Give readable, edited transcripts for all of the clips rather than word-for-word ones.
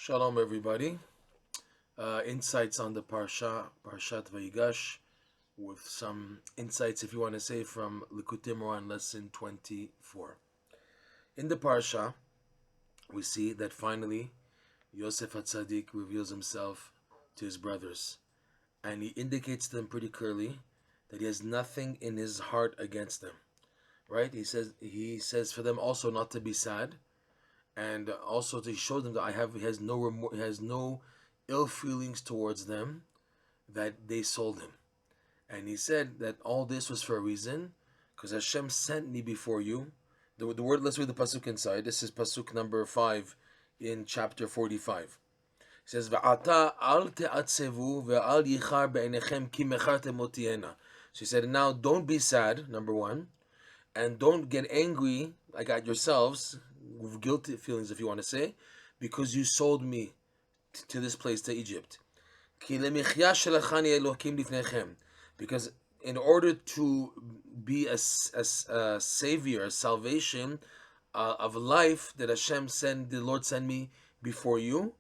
Shalom, everybody. Insights on the Parshat VaYigash, with some insights, if you want to say, from Likutey Moharan lesson 24. In the Parsha, we see that finally Yosef HaTzadik reveals himself to his brothers, and he indicates to them pretty clearly that he has nothing in his heart against them. Right? He says for them also not to be sad, and also to show them that he has no he has no ill feelings towards them, that they sold him. And he said that all this was for a reason, because Hashem sent me before you. The word, let's read the pasuk inside. This is pasuk number 5 in chapter 45. It says, "Va'ata al te'atzevu ve'al yichar be'enechem ki mechartem otiena." So he said, now don't be sad, number one, and don't get angry like at yourselves, with guilty feelings, if you want to say, because you sold me to this place, to Egypt. Because in order to be a savior, a salvation of life, that the Lord sent me before you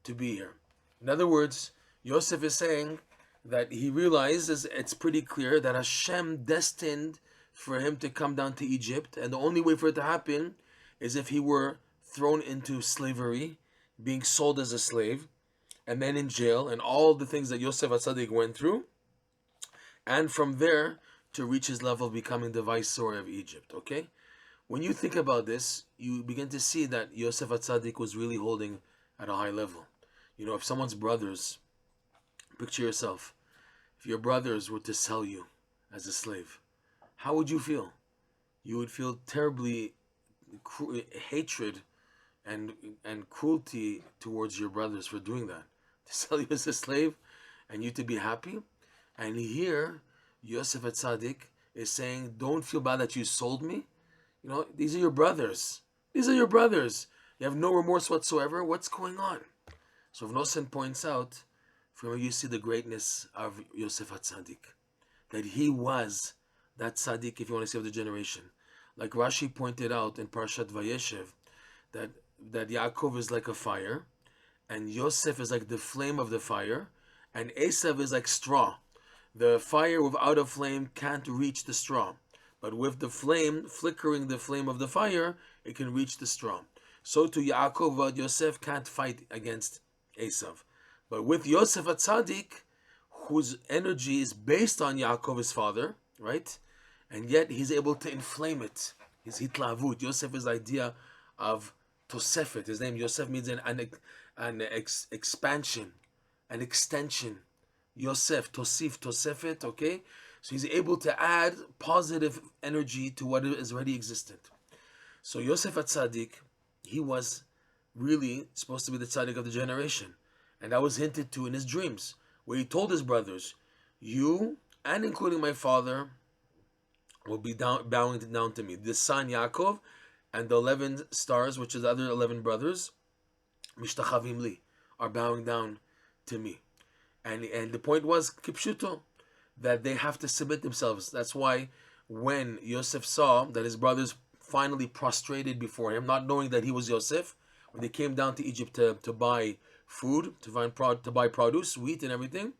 to be here. In other words, Yosef is saying that he realizes it's pretty clear that Hashem destined for him to come down to Egypt, and the only way for it to happen is if he were thrown into slavery, being sold as a slave, and then in jail, and all the things that Yosef HaTzadik went through, and from there to reach his level of becoming the viceroy of Egypt. Okay? When you think about this, you begin to see that Yosef HaTzadik was really holding at a high level. You know, if someone's brothers, picture yourself, if your brothers were to sell you as a slave, how would you feel? You would feel terribly hatred and cruelty towards your brothers for doing that, to sell you as a slave and you to be happy. And here Yosef HaTzadik is saying, don't feel bad that you sold me. You know, these are your brothers. You have no remorse whatsoever. What's going on? So Vnosen points out, from where you see the greatness of Yosef HaTzadik, that he was that tzaddik, if you want to say, of the generation. Like Rashi pointed out in Parshat VaYigash, that Yaakov is like a fire, and Yosef is like the flame of the fire, and Esav is like straw. The fire without a flame can't reach the straw, but with the flame, flickering the flame of the fire, it can reach the straw. So to Yaakov, Yosef can't fight against Esav. But with Yosef HaTzadik, whose energy is based on Yaakov, his father, right? And yet he's able to inflame it. His hitlavut. Yosef is the idea of tosefet. His name Yosef means an expansion, an extension. Yosef, tosif, tosefet, okay? So he's able to add positive energy to what is already existent. So Yosef HaTzadik, he was really supposed to be the tzaddik of the generation. And that was hinted to in his dreams, where he told his brothers, you, and including my father, will be bowing down to me. The son Yaakov and the 11 stars, which is the other 11 brothers, mishtachavim li, are bowing down to me. And the point was, kipshuto, that they have to submit themselves. That's why when Yosef saw that his brothers finally prostrated before him, not knowing that he was Yosef, when they came down to Egypt to buy food, to buy produce, wheat and everything.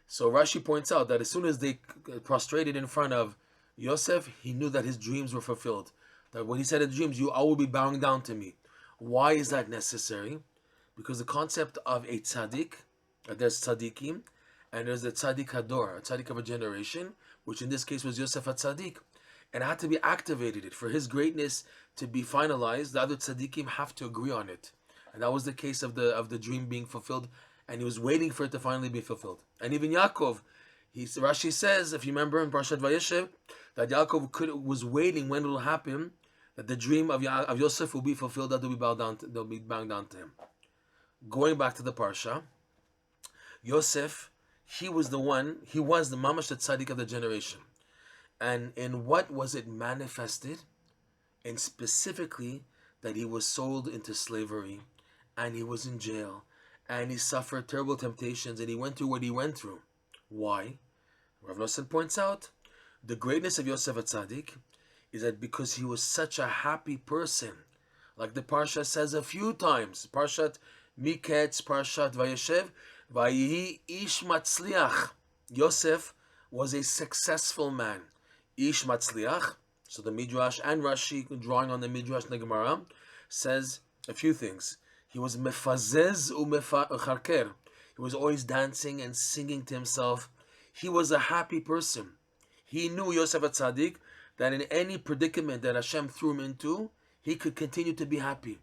So Rashi points out that as soon as they prostrated in front of Yosef, he knew that his dreams were fulfilled. That when he said in dreams, you all will be bowing down to me. Why is that necessary? Because the concept of a tzaddik, there's tzaddikim, and there's the tzaddik hador, a tzaddik of a generation, which in this case was Yosef HaTzadik. And it had to be activated. For his greatness to be finalized, the other tzaddikim have to agree on it. And that was the case of the dream being fulfilled, and he was waiting for it to finally be fulfilled. And even Yaakov, Rashi says, if you remember in Parshat VaYigash, that Yaakov was waiting when it will happen, that the dream of Yosef will be fulfilled, that they'll be bowing down to him. Going back to the Parsha, Yosef, he was the mamash the tzaddik of the generation. And in what was it manifested? And specifically, that he was sold into slavery, and he was in jail, and he suffered terrible temptations, and he went through what he went through. Why? Rav Nosson points out, the greatness of Yosef HaTzadik is that because he was such a happy person, like the Parsha says a few times, Parshat Miketz Parshat Vayeshev, Vayihi Ish Matzliach. Yosef was a successful man. Ish Matzliach. So the Midrash and Rashi, drawing on the Midrash and the Gemara, says a few things. He was mefazez u'mecharker. He was always dancing and singing to himself. He was a happy person. He knew, Yosef HaTzadik, that in any predicament that Hashem threw him into, he could continue to be happy.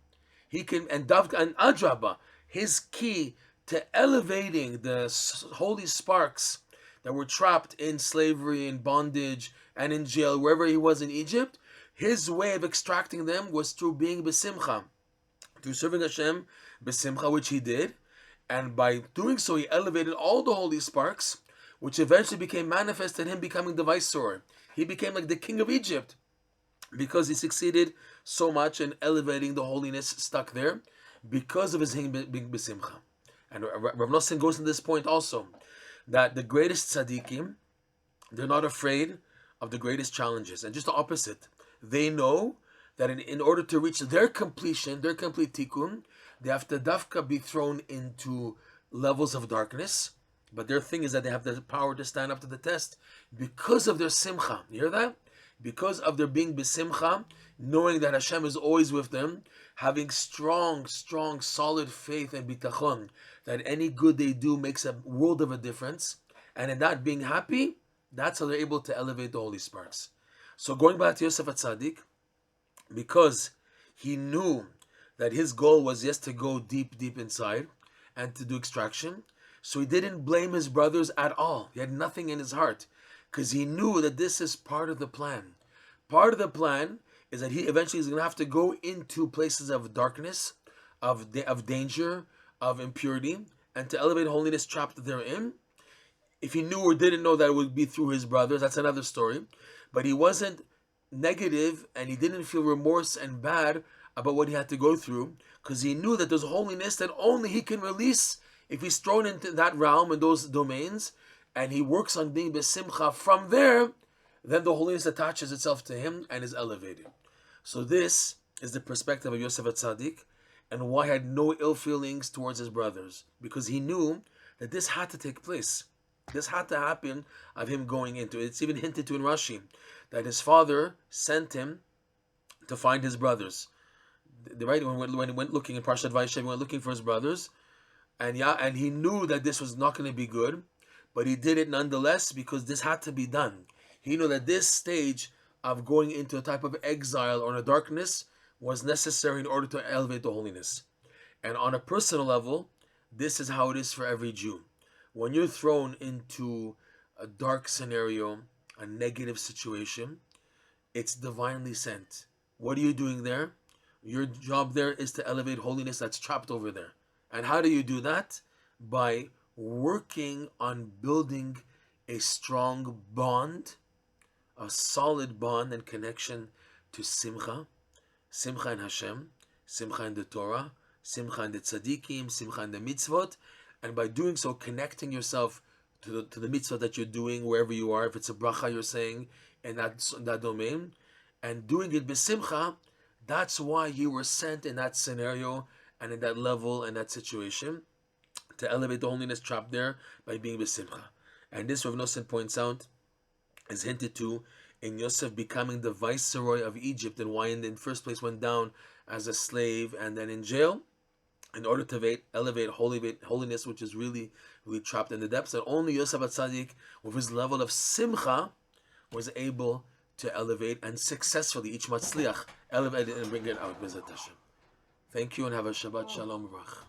He can, and Adraba, his key to elevating the holy sparks that were trapped in slavery, in bondage, and in jail, wherever he was in Egypt, his way of extracting them was through being besimcha, through serving Hashem besimcha, which he did, and by doing so, he elevated all the holy sparks, which eventually became manifest in him becoming the viceroy. He became like the king of Egypt because he succeeded so much in elevating the holiness stuck there because of his being besimcha. And Rav Nosson goes to this point also, that the greatest tzaddikim, they're not afraid of the greatest challenges. And just the opposite. They know that in order to reach their completion, their complete tikkun, they have to dafka be thrown into levels of darkness. But their thing is that they have the power to stand up to the test because of their simcha. You hear that? Because of their being besimcha, knowing that Hashem is always with them, having strong, solid faith and bitachon, that any good they do makes a world of a difference. And in that being happy, that's how they're able to elevate the holy sparks. So going back to Yosef HaTzadik, because he knew that his goal was just to go deep inside and to do extraction, so he didn't blame his brothers at all. He had nothing in his heart, because he knew that this is part of the plan. Part of the plan is that he eventually is going to have to go into places of darkness, of danger, of impurity, and to elevate holiness trapped therein. If he knew or didn't know that it would be through his brothers, that's another story. But he wasn't negative, and he didn't feel remorse and bad about what he had to go through, because he knew that there's holiness that only he can release if he's thrown into that realm and those domains, and he works on being besimcha from there, then the holiness attaches itself to him and is elevated. So this is the perspective of Yosef HaTzadik, and why he had no ill feelings towards his brothers, because he knew that this had to take place. This had to happen of him going into it. It's even hinted to in Rashi that his father sent him to find his brothers. Right, when he went looking in Parshat VaYigash, he went looking for his brothers, and he knew that this was not going to be good, but he did it nonetheless because this had to be done. He knew that this stage of going into a type of exile or a darkness was necessary in order to elevate the holiness. And on a personal level, this is how it is for every Jew. When you're thrown into a dark scenario, a negative situation, it's divinely sent. What are you doing there? Your job there is to elevate holiness that's trapped over there. And how do you do that? By working on building a strong bond, a solid bond and connection to simcha, simcha in Hashem, simcha in the Torah, simcha in the tzaddikim, simcha in the mitzvot, and by doing so, connecting yourself to the mitzvah that you're doing wherever you are, if it's a bracha you're saying in that domain, and doing it besimcha. That's why you were sent in that scenario and in that level and that situation, to elevate the holiness trapped there by being besimcha. And this, Rav Nosson points out, is hinted to in Yosef becoming the viceroy of Egypt, and why in the first place went down as a slave and then in jail, in order to elevate holiness, which is really trapped in the depths. And only Yosef HaTzadik, with his level of simcha, was able to elevate and successfully, each matzliach, elevate it and bring it out. Thank you, and have a Shabbat Shalom Brach.